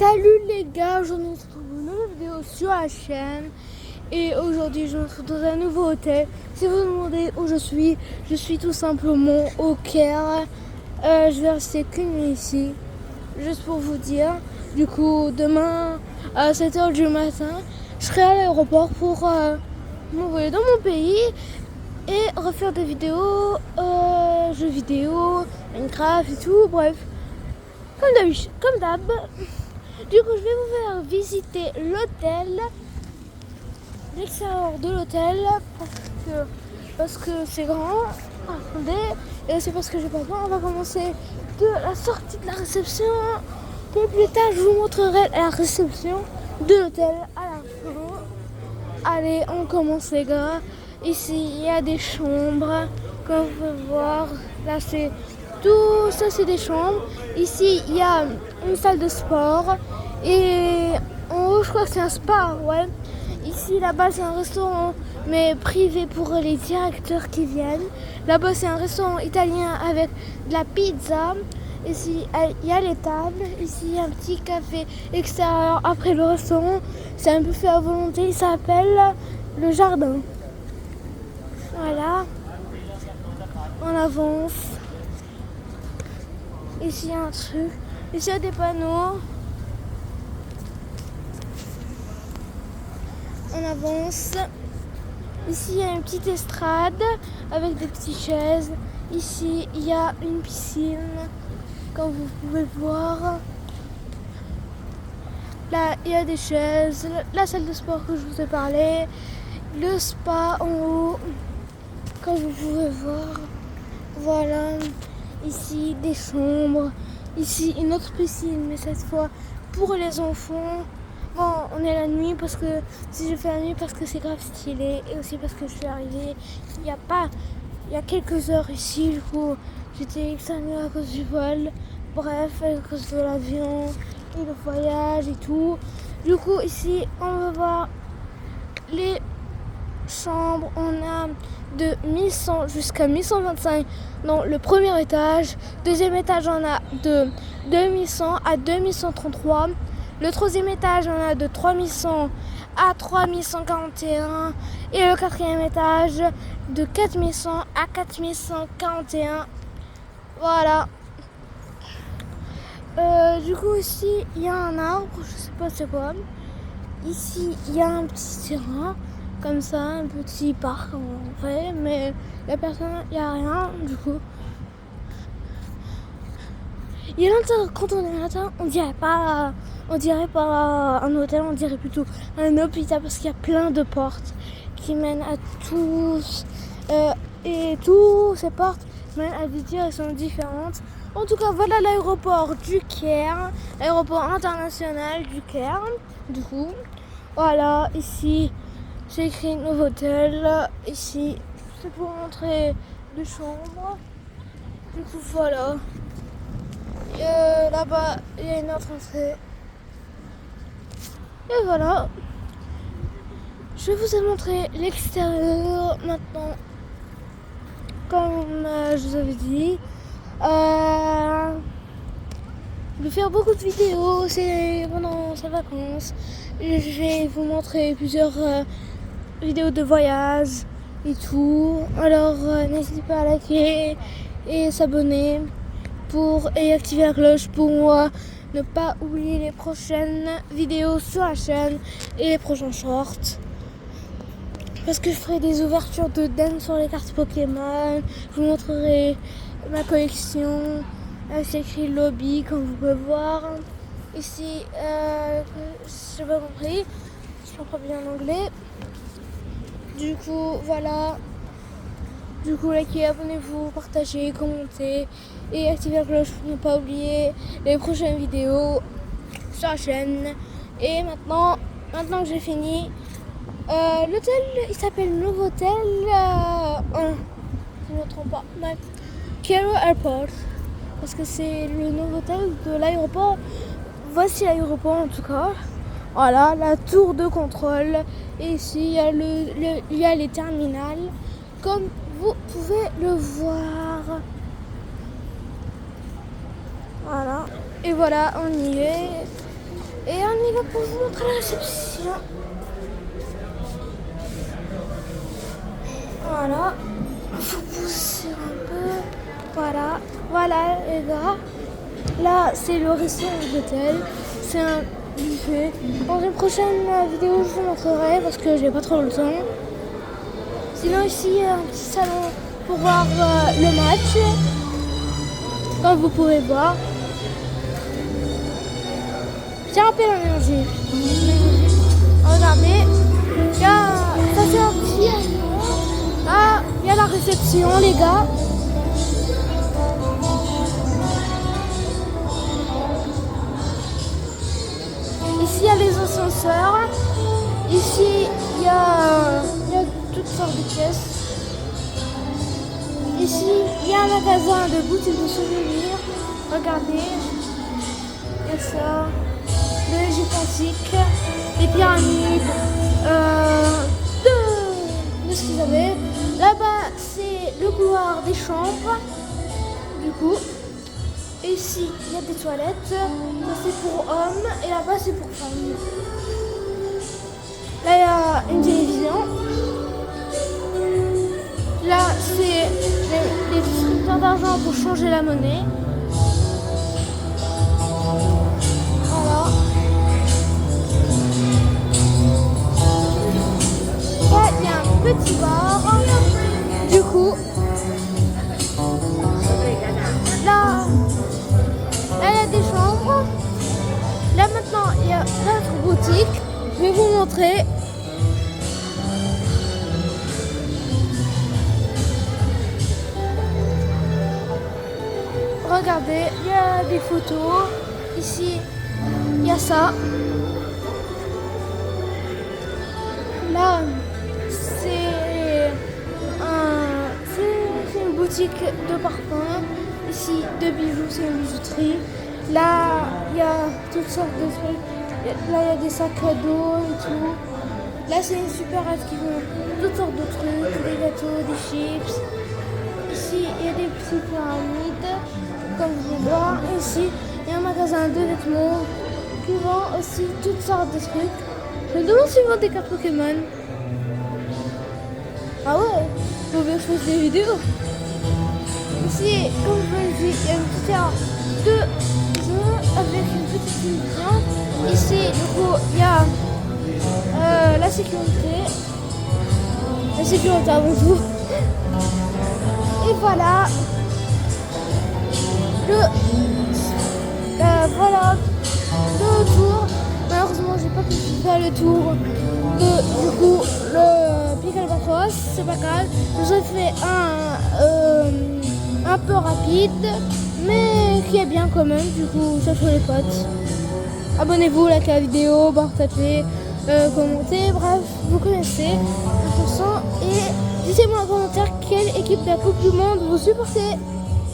Salut les gars, aujourd'hui on se retrouve pour une nouvelle vidéo sur la chaîne. Et aujourd'hui je me retrouve dans un nouveau hôtel. Si vous vous demandez où je suis tout simplement au Caire. Je vais rester qu'une nuit ici, juste pour vous dire. Du coup demain à 7h du matin, je serai à l'aéroport pour m'envoyer dans mon pays et refaire des vidéos, jeux vidéo, Minecraft et tout, bref. Comme d'hab. Du coup, je vais vous faire visiter l'hôtel, l'extérieur de l'hôtel, parce que c'est grand. Attendez, et c'est parce que j'ai pas peur. On va commencer de la sortie de la réception. Puis plus tard, je vous montrerai la réception de l'hôtel à la fin. Allez, on commence les gars. Ici, il y a des chambres, comme vous pouvez voir. Là, c'est tout ça, c'est des chambres. Ici, il y a une salle de sport. Et en haut, je crois que c'est un spa, ouais. Ici, là-bas, c'est un restaurant, mais privé pour les directeurs qui viennent. Là-bas, c'est un restaurant italien avec de la pizza. Ici, il y a les tables. Ici, il y a un petit café extérieur après le restaurant. C'est un buffet à volonté. Il s'appelle le Jardin. Voilà. On avance. Ici, il y a un truc. Ici, il y a des panneaux. On avance. Ici, il y a une petite estrade avec des petites chaises. Ici, il y a une piscine, comme vous pouvez voir. Là, il y a des chaises. La salle de sport que je vous ai parlé. Le spa en haut, comme vous pouvez voir. Voilà. Ici, des chambres. Ici, une autre piscine, mais cette fois pour les enfants. Bon, on est la nuit parce que si je fais la nuit parce que c'est grave stylé et aussi parce que je suis arrivée il y a quelques heures ici, du coup j'étais exsanée à cause du vol, bref, à cause de l'avion et le voyage et tout. Du coup ici on va voir les chambres, on a de 1100 jusqu'à 1125 dans le premier étage, deuxième étage on a de 2100 à 2133. Le troisième étage, on a de 3100 à 3141. Et le quatrième étage, de 4100 à 4141. Voilà. Du coup, ici, il y a un arbre, je sais pas c'est quoi. Ici, il y a un petit terrain, comme ça, un petit parc en vrai. Mais il n'y a personne, il n'y a rien, du coup. Et là, quand on est à l'intérieur, on dirait pas un hôtel, on dirait plutôt un hôpital parce qu'il y a plein de portes qui mènent à tous. Et toutes ces portes mènent à des directions différentes. En tout cas, voilà l'aéroport du Caire, l'aéroport international du Caire. Du coup, voilà, ici, j'ai écrit Novotel. Ici, c'est pour montrer les chambres. Du coup, voilà. Là-bas, il y a une autre entrée. Et voilà. Je vous ai montré l'extérieur maintenant. Comme je vous avais dit. Je vais faire beaucoup de vidéos pendant ces vacances. Je vais vous montrer plusieurs vidéos de voyage et tout. Alors n'hésitez pas à liker et s'abonner et activer la cloche pour ne pas oublier les prochaines vidéos sur la chaîne et les prochains shorts. Parce que je ferai des ouvertures de den sur les cartes Pokémon. Je vous montrerai ma collection. C'est écrit lobby comme vous pouvez voir. Ici, je n'ai pas compris. Je comprends bien l'anglais. Du coup, voilà. Du coup, likez, abonnez-vous, partagez, commentez et activez la cloche pour ne pas oublier les prochaines vidéos sur la chaîne. Et maintenant que j'ai fini, l'hôtel, il s'appelle Novotel 1, si je ne me trompe pas. Ouais. Cairo Airport, parce que c'est le Novotel de l'aéroport. Voici l'aéroport en tout cas. Voilà, la tour de contrôle. Et ici, il y a les terminales, comme vous pouvez le voir. Voilà. Et voilà, on y est. pour vous montrer la réception. Voilà. Il faut pousser un peu. Voilà. Voilà les gars. Là c'est le restaurant d'hôtel. C'est un buffet. Dans une prochaine vidéo je vous montrerai parce que j'ai pas trop le temps. Sinon ici il y a un petit salon pour voir le match. Comme vous pouvez voir. J'ai un peu mélangé. Regardez. Ça c'est un petit avion. Là, il y a la réception les gars. Ici il y a les ascenseurs. Ici il y a toutes sortes de pièces. Ici il y a un magasin de boutiques de souvenirs. Regardez. Il y a ça. De l'Égypte antique. Les pyramides. De ce qu'ils avaient. Là-bas c'est le couloir des chambres. Du coup. Et ici, il y a des toilettes. Ça, c'est pour hommes. Et là-bas, c'est pour femmes. Là, il y a une télévision. Là, c'est les distributeurs d'argent pour changer la monnaie. Voilà. Là, il y a un petit bar. Du coup, là, il y a des chambres. Là maintenant, il y a notre boutique. Je vais vous montrer. Regardez, il y a des photos. Ici, il y a ça. Là, c'est une boutique de parfum. Ici, de bijoux, c'est une bijouterie. Là, il y a toutes sortes de trucs. Là, il y a des sacs à dos et tout. Là, c'est une supérette qui font toutes sortes de trucs, des gâteaux, des chips. Ici, il y a des petites pyramides, comme vous pouvez voir. Ici, il y a un magasin de vêtements qui vend aussi toutes sortes de trucs. Je me demande s'ils vendent des cartes Pokémon. Ah ouais, faut bien que je fasse des vidéos. Ici, comme je vous l'ai dit, il y a une petite aire de jeux avec une petite télévision. Ici, du coup, il y a la sécurité. La sécurité avant tout. Et voilà. Voilà le tour. Malheureusement, j'ai pas pu faire le tour du coup le Pic Albatros. C'est pas grave. J'ai fait un peu rapide, mais qui est bien quand même. Du coup, ça fait les potes. Abonnez-vous, likez la vidéo, partagez, commentez. Bref, vous connaissez la chanson et dites-moi en commentaire quelle équipe de la Coupe du Monde vous supportez.